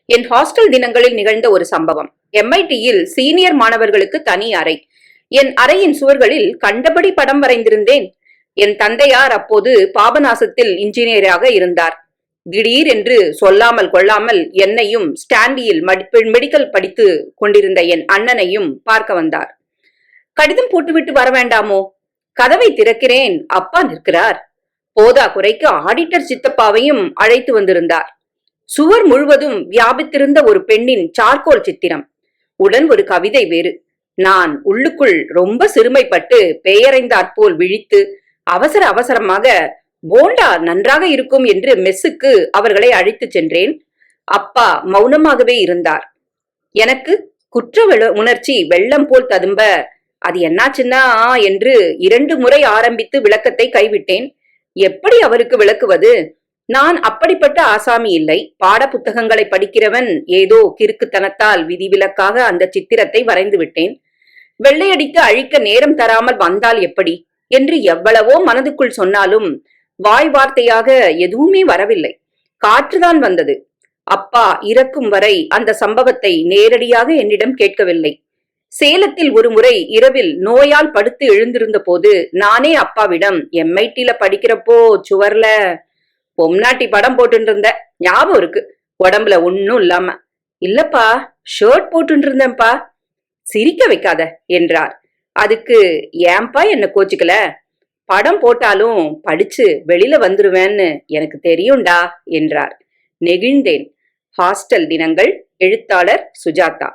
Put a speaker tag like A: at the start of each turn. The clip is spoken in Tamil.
A: என் ஹாஸ்டல் தினங்களில் நிகழ்ந்த ஒரு சம்பவம். MIT-யில் சீனியர் மாணவர்களுக்கு தனி அறை. என் அறையின் சுவர்களில் கண்டபடி படம் வரைந்திருந்தேன். என் தந்தையார் அப்போது பாபநாசத்தில் இன்ஜினியராக இருந்தார். திடீர் என்று சொல்லாமல் கொள்ளாமல் என்னையும் ஸ்டாண்டியில் மெடிக்கல் படித்து கொண்டிருந்த என் அண்ணனையும் பார்க்க வந்தார். கடிதம் போட்டுவிட்டு வர வேண்டாமோ? கதவை திறக்கிறேன், அப்பா நிற்கிறார். போதா குறைக்கு ஆடிட்டர் சித்தப்பாவையும் அழைத்து வந்திருந்தார். சுவர் முழுவதும் வியாபித்திருந்த ஒரு பெண்ணின் சார்கோல் சித்திரம், உடன் ஒரு கவிதை வேறு. நான் உள்ளுக்குள் ரொம்ப சிறுமைப்பட்டு பெயரைந்தாற்போல் விழித்து அவசர அவசரமாக போண்டா நன்றாக இருக்கும் என்று மெஸ்ஸுக்கு அவர்களை அழைத்துச் சென்றேன். அப்பா மௌனமாகவே இருந்தார். எனக்கு குற்ற உணர்ச்சி வெள்ளம் போல் ததும்ப, அது என்னாச்சுன்னா என்று 2 முறை ஆரம்பித்து விளக்கத்தை கைவிட்டேன். எப்படி அவருக்கு விளக்குவது? நான் அப்படிப்பட்ட ஆசாமி இல்லை. பாட புத்தகங்களை படிக்கிறவன் ஏதோ கிறுக்குத்தனத்தால் விதிவிலக்காக அந்த சித்திரத்தை வரைந்து விட்டேன். வெள்ளையடித்து அழிக்க நேரம் தராமல் வந்தால் எப்படி என்று எவ்வளவோ மனதுக்குள் சொன்னாலும் வாய் வார்த்தையாக எதுவுமே வரவில்லை. காற்றுதான் வந்தது. அப்பா இறக்கும் வரை அந்த சம்பவத்தை நேரடியாக என்னிடம் கேட்கவில்லை. சேலத்தில் ஒரு முறை இரவில் நோயால் படுத்து எழுந்திருந்த போது நானே அப்பாவிடம், MIT-ல படிக்கிறப்போ சுவர்ல பொம்னாட்டி படம் போட்டு இருந்த ஞாபகம் இருக்கு, உடம்புல ஒன்னும் இல்லாம. இல்லப்பா, ஷர்ட் போட்டு இருந்தேன்ப்பா. சிரிக்க வைக்காத என்றார். அதுக்கு ஏன்பா என்ன கோச்சுக்கல? படம் போட்டாலும் படிச்சு வெளியில வந்துருவேன்னு எனக்கு தெரியும்டா என்றார். நெகிழ்ந்தேன். ஹாஸ்டல் தினங்கள். எழுத்தாளர் சுஜாதா.